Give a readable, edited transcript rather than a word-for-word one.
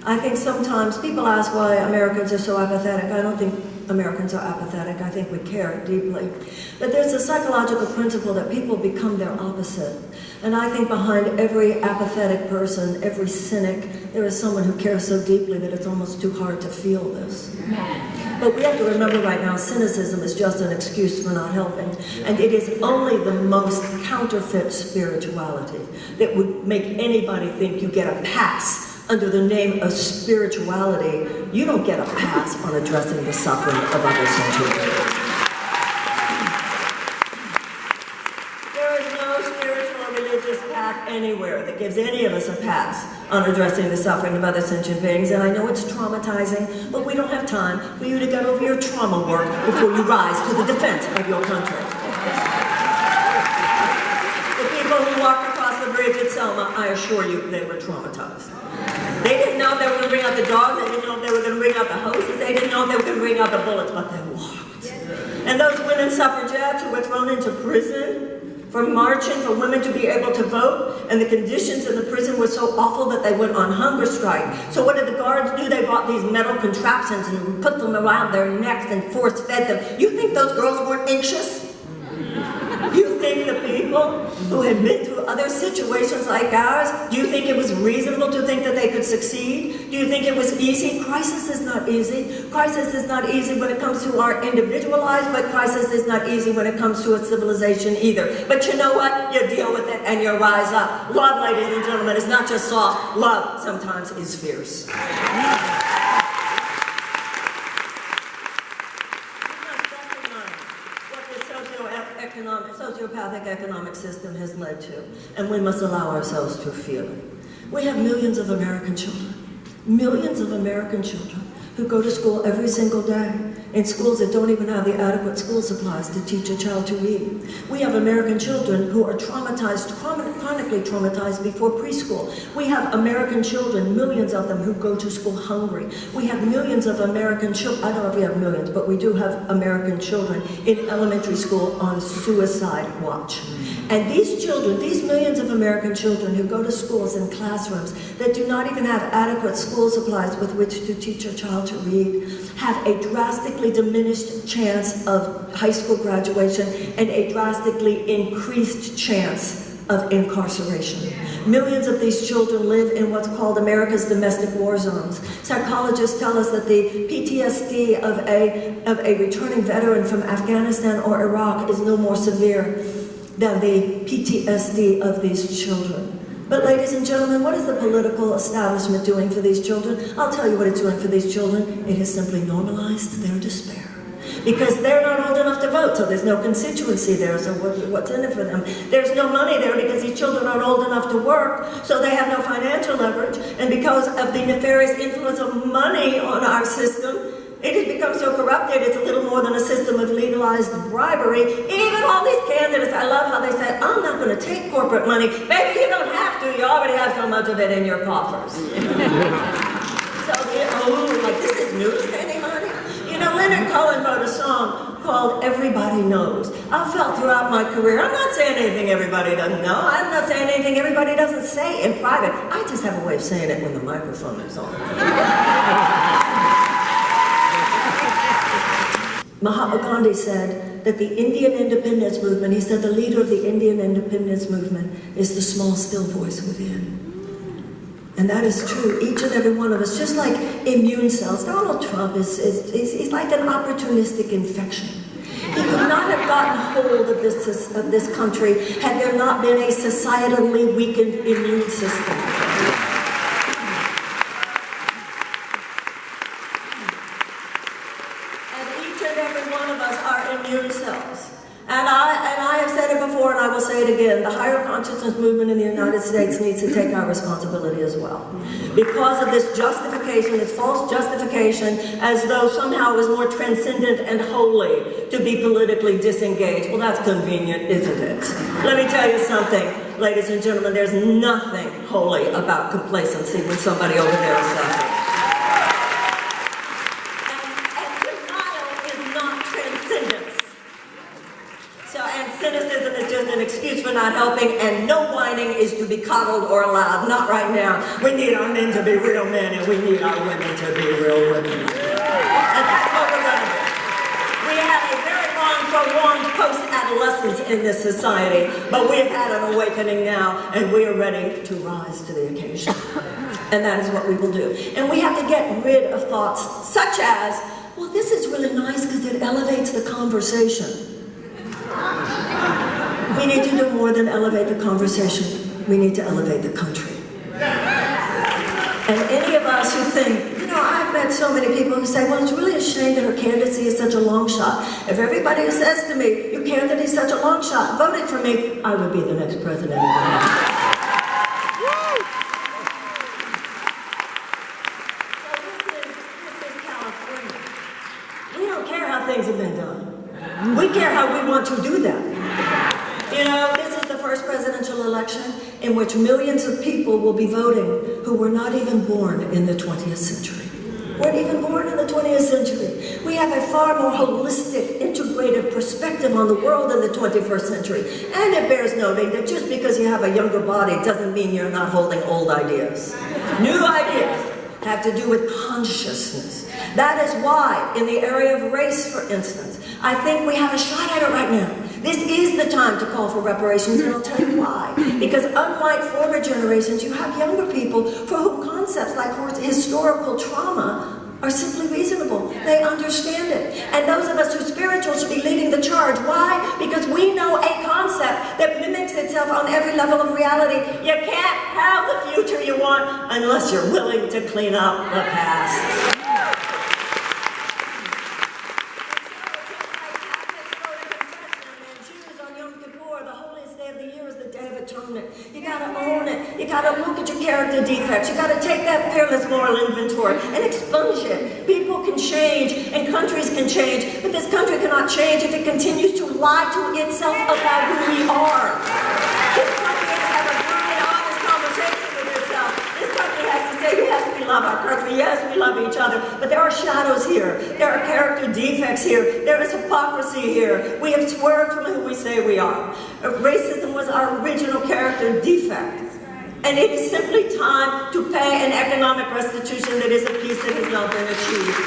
I think sometimes people ask why Americans are so apathetic. I don't think Americans are apathetic. I think we care deeply. But there's a psychological principle that people become their opposite. And I think behind every apathetic person, every cynic, there is someone who cares so deeply that it's almost too hard to feel this. But we have to remember right now, cynicism is just an excuse for not helping. And it is only the most counterfeit spirituality that would make anybody think you get a pass under the name of spirituality. You don't get a pass on addressing the suffering of others and children. There is no spiritual or religious path anywhere that gives any of us a pass on addressing the suffering of other sentient beings. And I know it's traumatizing, but we don't have time for you to get over your trauma work before you rise to the defense of your country. The people who walked across the bridge at Selma, I assure you, they were traumatized. They didn't know if they were going to bring out the dogs, they didn't know if they were going to bring out the hoses, they didn't know if they were going to bring out the bullets, but they walked. And those women suffragettes who were thrown into prison for marching, for women to be able to vote, and the conditions in the prison were so awful that they went on hunger strike. So what did the guards do? They bought these metal contraptions and put them around their necks and force-fed them. You think those girls weren't anxious? You think the people who had been through other situations like ours, do you think it was reasonable to think that they could succeed? Do you think it was easy? Crisis is not easy. Crisis is not easy when it comes to our individual lives, but crisis is not easy when it comes to a civilization either. But you know what? You deal with it and you rise up. Love, ladies and gentlemen, is not just soft. Love sometimes is fierce. Sociopathic economic system has led to, and we must allow ourselves to feel it. We have millions of American children who go to school every single day in schools that don't even have the adequate school supplies to teach a child to read. We have American children who are traumatized, chronically traumatized before preschool. We have American children, millions of them, who go to school hungry. We have millions of American children, I don't know if we have millions, but we do have American children in elementary school on suicide watch. And these children, these millions of American children who go to schools and classrooms that do not even have adequate school supplies with which to teach a child to read, have a drastically diminished chance of high school graduation and a drastically increased chance of incarceration. Millions of these children live in what's called America's domestic war zones. Psychologists tell us that the PTSD of a returning veteran from Afghanistan or Iraq is no more severe than the PTSD of these children. But ladies and gentlemen, what is the political establishment doing for these children? I'll tell you what it's doing for these children. It has simply normalized their despair. Because they're not old enough to vote, so there's no constituency there, so what's in it for them? There's no money there because these children aren't old enough to work, so they have no financial leverage, and because of the nefarious influence of money on our system, it has become so corrupted, it's a little more than a system of legalized bribery. Even all these candidates, I love how they say, I'm not going to take corporate money. Baby, you don't have to. You already have so much of it in your coffers. Like this is news to anybody? You know, Leonard Cohen wrote a song called Everybody Knows. I've felt throughout my career, I'm not saying anything everybody doesn't know. I'm not saying anything everybody doesn't say in private. I just have a way of saying it when the microphone is on. Mahatma Gandhi said that the Indian independence movement, he said the leader of the Indian independence movement is the small, still voice within. And that is true, each and every one of us, just like immune cells. Donald Trump he's like an opportunistic infection. He could not have gotten hold of this country had there not been a societally weakened immune system. And I have said it before and I will say it again, the higher consciousness movement in the United States needs to take our responsibility as well. Because of this justification, this false justification, as though somehow it was more transcendent and holy to be politically disengaged. Well, that's convenient, isn't it? Let me tell you something, ladies and gentlemen, there's nothing holy about complacency when somebody over there is suffering. Excuse for are not helping, and no whining is to be coddled or allowed. Not right now. We need our men to be real men, and we need our women to be real women. And that's what we're going to do. We had a very long, prolonged post-adolescence in this society, but we've had an awakening now, and we are ready to rise to the occasion. And that is what we will do. And we have to get rid of thoughts such as, well, this is really nice because it elevates the conversation. We need to do more than elevate the conversation. We need to elevate the country. And any of us who think, you know, I've met so many people who say, well, it's really a shame that her candidacy is such a long shot. If everybody who says to me, your candidate is such a long shot, voted for me, I would be the next president of the United States. Things have been done. We care how we want to do them. You know, this is the first presidential election in which millions of people will be voting who were not even born in the 20th century. Weren't even born in the 20th century. We have a far more holistic, integrated perspective on the world in the 21st century. And it bears noting that just because you have a younger body doesn't mean you're not holding old ideas. New ideas have to do with consciousness. That is why, in the area of race, for instance, I think we have a shot at it right now. This is the time to call for reparations, and I'll tell you why. Because unlike former generations, you have younger people for whom concepts like historical trauma are simply reasonable. They understand it. And those of us who are spiritual should be leading the charge. Why? Because we know a concept that mimics itself on every level of reality. You can't have the future you want unless you're willing to clean up the past. You gotta own it. You gotta look at your character defects. You gotta take that fearless moral inventory and expunge it. People can change and countries can change, but this country cannot change if it continues to lie to itself about who we are. This country has to have a good, honest conversation with itself. This country has to say, yes, we love our country. Yes, we love each other. But there are shadows here. There are character defects here. There is hypocrisy here. We have swerved from who we say we are. Racism was our original character defect. And it is simply time to pay an economic restitution that is a peace that has not been achieved.